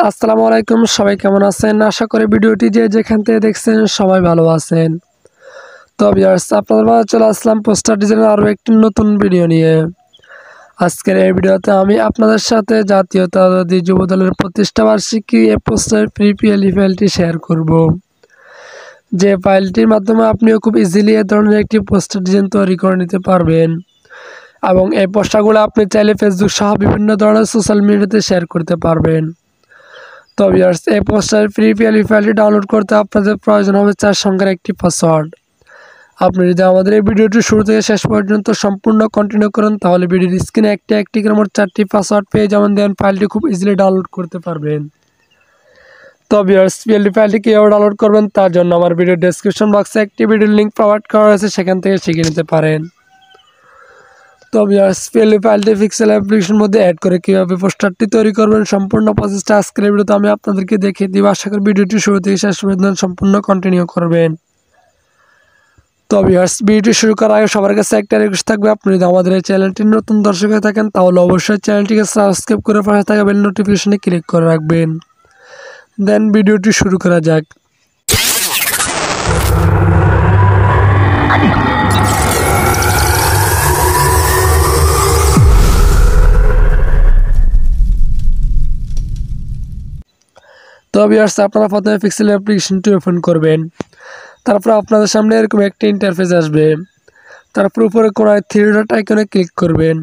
আসসালামু আলাইকুম, সবাই কেমন আছেন? আশা করি ভিডিওটি যে যেখান থেকে দেখছেন সবাই ভালো আছেন। তো ভিউয়ার্স, আপনাদের মাঝে চলে আসলাম পোস্টার ডিজাইনের আরও একটি নতুন ভিডিও নিয়ে। আজকের এই ভিডিওতে আমি আপনাদের সাথে জাতীয়তাবাদী যুবদলের প্রতিষ্ঠা বার্ষিকী এই পোস্টার পিএলই ফাইলটি শেয়ার করব। যে ফাইলটির মাধ্যমে আপনিও খুব ইজিলি এ ধরনের একটি পোস্টার ডিজাইন তৈরি করে নিতে পারবেন এবং এই পোস্টারগুলো আপনি চাইলে ফেসবুক সহ বিভিন্ন ধরনের সোশ্যাল মিডিয়াতে শেয়ার করতে পারবেন। তো ভিউয়ার্স, এই পোস্টার পিএলই ফাইলটি ডাউনলোড করতে আপনাদের প্রয়োজন হবে 4 সংখ্যার একটি পাসওয়ার্ড। আপনি যদি আমাদের এই ভিডিওটি শুরু থেকে শেষ পর্যন্ত সম্পূর্ণ কন্টিনিউ করেন তাহলে ভিডিওর স্ক্রিনে একটি করে মোট 4টি পাসওয়ার্ড পেয়ে যেমন দেন ফাইলটি খুব ইজিলি ডাউনলোড করতে পারবেন। তো ভিউয়ার্স, পিএলই ফাইলটি কীভাবে ডাউনলোড করবেন তার জন্য আমার ভিডিও ডেসক্রিপশন বক্সে একটি ভিডিওর লিঙ্ক প্রোভাইড করা হয়েছে, সেখান থেকে শিখে নিতে পারেন। তো ভিউয়ার্স, পিএলই ফাইলটি পিক্সেল অ্যাপ্লিকেশনের মধ্যে অ্যাড করে কীভাবে পোস্টারটি তৈরি করবেন সম্পূর্ণ প্রসেসটা আজকের ভিডিওতে আমি আপনাদেরকে দেখিয়ে দিব। আশা করি ভিডিওটি শুরু থেকে শেষ পর্যন্ত সম্পূর্ণ কন্টিনিউ করবেন। তো ভিউয়ার্স, ভিডিওটি শুরু করার আগে সবার কাছে একটা রিকোয়েস্ট থাকবে, আপনি যদি আমাদের এই চ্যানেলটির নতুন দর্শক হয়ে থাকেন তাহলে অবশ্যই চ্যানেলটিকে সাবস্ক্রাইব করে পাশে থাকা বেল নোটিফিকেশনে ক্লিক করে রাখবেন। দেন ভিডিওটি শুরু করা যাক। তো ভিউয়ার্স, আপনারা প্রথমে পিক্সেল অ্যাপ্লিকেশনটি ওপেন করবেন। তারপর আপনাদের সামনে এরকম একটি ইন্টারফেস আসবে। তারপর উপরে কোণায় 3 ডট আইকনে ক্লিক করবেন।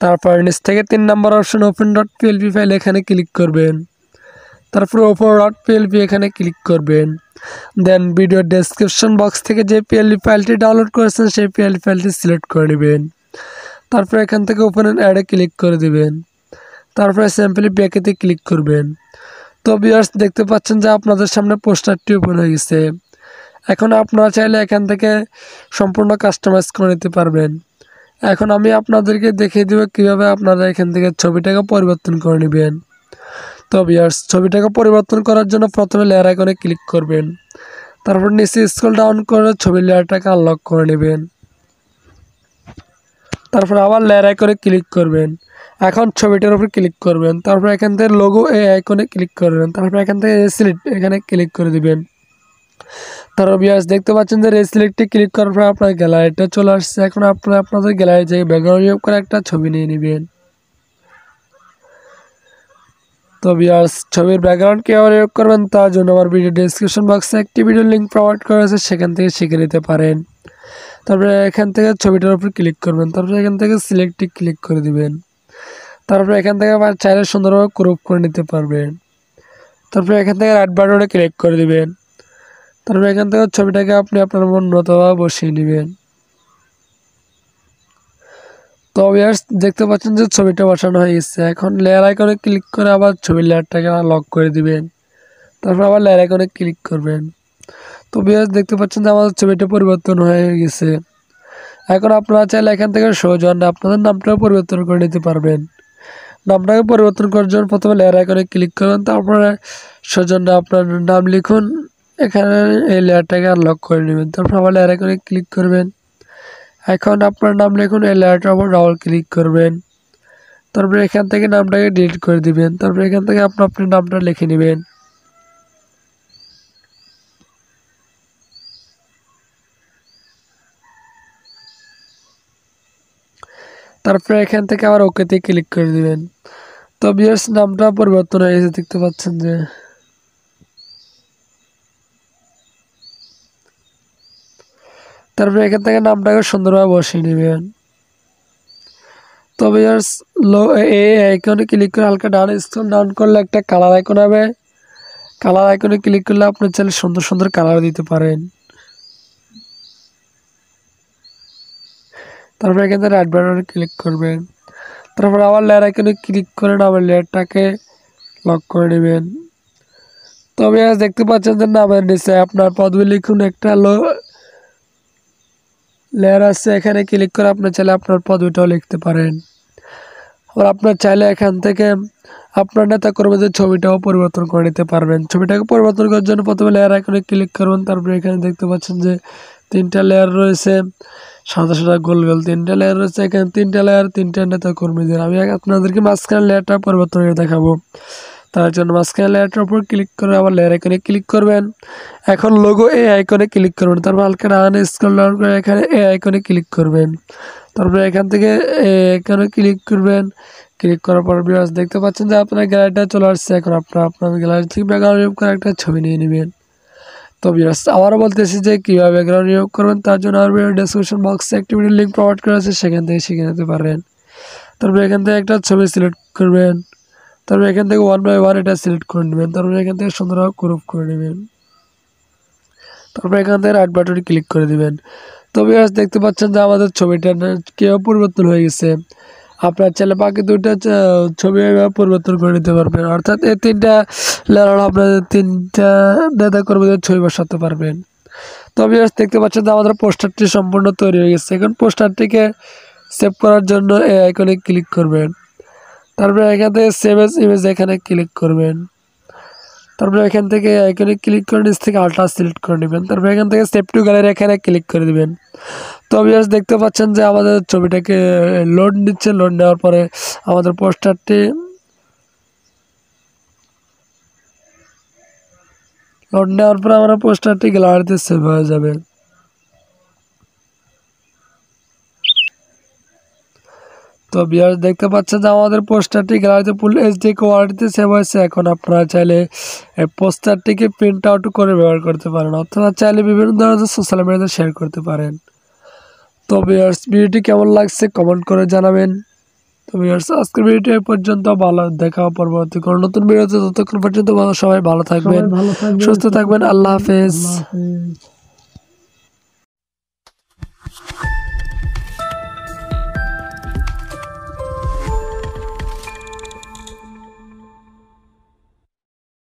তারপর নিচ থেকে 3 number option open dot PLP file এখানে ক্লিক করবেন। তারপর ওপর ডট পিএলপি এখানে ক্লিক করবেন। দেন ভিডিও ডেসক্রিপশন বক্স থেকে যে পিএলপি ফাইলটি ডাউনলোড করেছেন সেই পিএলপি ফাইলটি সিলেক্ট করে নেবেন। তারপর এখান থেকে ওপেন অ্যাডে ক্লিক করে দিবেন। তারপরে সিম্পলি ব্যাকেতে ক্লিক করবেন। তো ভিউয়ার্স, দেখতে পাচ্ছেন যে আপনাদের সামনে পোস্টারটি ওপেন হয়ে গেছে। এখন আপনারা চাইলে এখান থেকে সম্পূর্ণ কাস্টমাইজ করে নিতে পারবেন। এখন আমি আপনাদেরকে দেখিয়ে দেব কিভাবে আপনারা এখান থেকে ছবিটাকে পরিবর্তন করে নেবেন। তো ভিউয়ার্স, ছবিটাকে পরিবর্তন করার জন্য প্রথমে লেয়ার আইকনে ক্লিক করবেন। তারপর নিচে স্ক্রল ডাউন করে ছবির লেয়ারটাকে আনলক করে নেবেন। তারপর আবার লেয়ার আইকনে ক্লিক করবেন। এখন ছবিটার উপর ক্লিক করবেন। তারপর এখান থেকে লোগো এই আইকনে ক্লিক করবেন। তারপর এখান থেকে সিলেক্ট এখানে ক্লিক করে দিবেন। তারপর ভিউয়ার্স, দেখতে পাচ্ছেন যে সিলেক্টে ক্লিক করার পর আপনার গ্যালারিটা চলে আসছে। এখন আপনারা আপনাদের গ্যালারি থেকে ব্যাকগ্রাউন্ড ইউজ করে একটা ছবি নিয়ে নেবেন। তো ভিউয়ার্স, ছবির ব্যাকগ্রাউন্ড কীভাবে ইউজ করবেন তার জন্য আমার ভিডিও ডেসক্রিপশন বক্সে একটি ভিডিও লিঙ্ক প্রোভাইড করা আছে, সেখান থেকে শিখে নিতে পারেন। তারপরে এখান থেকে ছবিটার উপর ক্লিক করবেন। তারপরে এখান থেকে সিলেক্টে ক্লিক করে দিবেন। তারপরে এখান থেকে আবার চাইলে সুন্দরভাবে ক্রপ করে নিতে পারবেন। তারপরে এখান থেকে রাইট বাটনে ক্লিক করে দিবেন। তারপরে এখান থেকে ছবিটাকে আপনি আপনার মন মতোভাবে বসিয়ে নেবেন। তো ভিউয়ার্স, দেখতে পাচ্ছেন যে ছবিটা বসানো হয়ে গেছে। এখন লেয়ার আইকনে ক্লিক করে আবার ছবির লেয়ারটাকে লক করে দিবেন। তারপর আবার লেয়ার আইকনে ক্লিক করবেন। তো ভিউয়ার্স, দেখতে পাচ্ছেন যে আমাদের ছবিটা পরিবর্তন হয়ে গেছে। এখন আপনারা চাইলে এখান থেকে সৌজন্যে আপনাদের নামটাও পরিবর্তন করে নিতে পারবেন। নামটাকে পরিবর্তন করার জন্য প্রথমে লেয়ার আইকনে ক্লিক করবেন। তারপরে সৌজন্যে আপনার নাম লিখুন, এখানে এই লেয়ারটাকে আনলক করে নেবেন। তারপর আবার লেয়ার আইকনে ক্লিক করবেন। এখন আপনার নাম লিখুন, এই লেয়ারটার উপর ডাবল ক্লিক করবেন। তারপরে এখান থেকে নামটাকে ডিলিট করে দিবেন। তারপরে এখান থেকে আপনার নামটা লিখে নেবেন। তারপরে এখান থেকে আবার ওকেতে ক্লিক করে দিবেন। তো ভিউয়ার্স, নামটা পরিবর্তন হয়ে গেছে, দেখতে পাচ্ছেন যে। তারপরে এখান থেকে নামটাকে সুন্দরভাবে বসিয়ে নেবেন। তো ভিউয়ার্স, এই আইকনে ক্লিক করে হালকা ডান স্ক্রল ডাউন করলে একটা কালার আইকন হবে। কালার আইকনে ক্লিক করলে আপনি চাইলে সুন্দর সুন্দর কালার দিতে পারেন। তারপর এখান থেকে রাইট বাটনে ক্লিক করবেন। তারপর আবার লেয়ার আইকনে ক্লিক করে নামের লেয়ারটাকে লক করে নেবেন। তো ভিউয়ার্স, দেখতে পাচ্ছেন যে নামের নিচে আপনার পদবি লিখুন, একটা লেয়ার আছে, এখানে ক্লিক করে আপনি চাইলে আপনার পদবিটাও লিখতে পারেন। আবার আপনার চাইলে এখান থেকে আপনার নেতা কর্মীদের ছবিটাও পরিবর্তন করে নিতে পারবেন। ছবিটাকে পরিবর্তন করার জন্য প্রথমে লেয়ার আইকনে ক্লিক করবেন। তারপরে এখানে দেখতে পাচ্ছেন যে 3টা লেয়ার রয়েছে, সাদা সাদা গোল গোল 3টা লেয়ার রয়েছে। এখানে 3টা লেয়ার, 3টা নেতা কর্মীদের। আমি আপনাদেরকে মাঝখানে লেয়ারটা পরিবর্তন করে দেখাবো। তার জন্য মাঝখানে লেয়ারটার উপর ক্লিক করে আবার লেয়ার আইকনে ক্লিক করবেন। এখন লোগো এই আইকনে ক্লিক করবেন, তারপর হালকা ডানে স্ক্রল ডাউন করে এখানে এই আইকনে ক্লিক করবেন। তারপরে এখান থেকে এখানে ক্লিক করবেন। ক্লিক করার পর ভিউয়ার্স দেখতে পাচ্ছেন যে আপনার গ্যালারিটা চলে আসছে। এখন আপনার গ্যালারি থেকে ব্যাকগ্রাউন্ড রিমুভ করে একটা ছবি নিয়ে নেবেন। তো ভিউয়ার্স আবারও বলতেছি যে কীভাবে ব্যাকগ্রাউন্ড রিমুভ করবেন, তার জন্য আর ডেসক্রিপশন বক্সে একটি ভিডিও লিঙ্ক প্রোভাইড করা আছে, সেখান থেকে শিখে নিতে পারেন। তারপরে এখান থেকে একটা ছবি সিলেক্ট করবেন। তারপরে এখান থেকে 1/1 এটা সিলেক্ট করে নেবেন। তারপরে এখান থেকে সুন্দরভাবে ক্রপ করে নেবেন। তারপরে এখান থেকে রাইট বাটনে ক্লিক করে দিবেন। তো ভিউয়ার্স দেখতে পাচ্ছেন যে আমাদের ছবিটা কেউ পরিবর্তন হয়ে গেছে। আপনার চাইলে বাকি দুইটা ছবি পরিবর্তন করে নিতে পারবেন, অর্থাৎ এই তিনটা লেয়ার আপনাদের তিনটা নেতা কর্মীদের ছবি বসাতে পারবেন। তো ভিউয়ার্স দেখতে পাচ্ছেন যে আমাদের পোস্টারটি সম্পূর্ণ তৈরি হয়ে গেছে। এখন পোস্টারটিকে সেভ করার জন্য এই আইকনে ক্লিক করবেন। তারপরে এখান থেকে সেভ এজ ইমেজ এখানে ক্লিক করবেন। তারপরে এখান থেকে আইকনে ক্লিক করে নিচ থেকে আলট্রা সিলেক্ট করে নেবেন। তারপরে এখান থেকে সেভ টু গ্যালারি এখানে ক্লিক করে দিবেন। তো ভিউয়ার্স দেখতে পাচ্ছেন যে আমাদের ছবিটাকে লোড নিচ্ছে। লোড নেওয়ার পরে আমাদের পোস্টারটি আমরা পোস্টারটি গ্যালারিতে সেভ হয়ে যাবে। তো ভিউয়ার্স দেখতে পাচ্ছেন যে আমাদের পোস্টারটি গ্যালারিতে ফুল এইচডি কোয়ালিটিতে সেভ হয়েছে। এখন আপনারা চাইলে এই পোস্টারটিকে প্রিন্ট আউট করে ব্যবহার করতে পারেন, অথবা চাইলে বিভিন্ন ধরনের সোশ্যাল মিডিয়াতে শেয়ার করতে পারেন। তো ভিউয়ার্স ভিডিওটি কেমন লাগছে কমেন্ট করে জানাবেন। তো ভিউয়ার্স আজকের ভিডিওটি এই পর্যন্ত, ভালো দেখা পরবর্তী কোনো নতুন ভিডিওতে। ততক্ষণ পর্যন্ত সবাই ভালো থাকবেন, সুস্থ থাকবেন। আল্লাহ হাফেজ।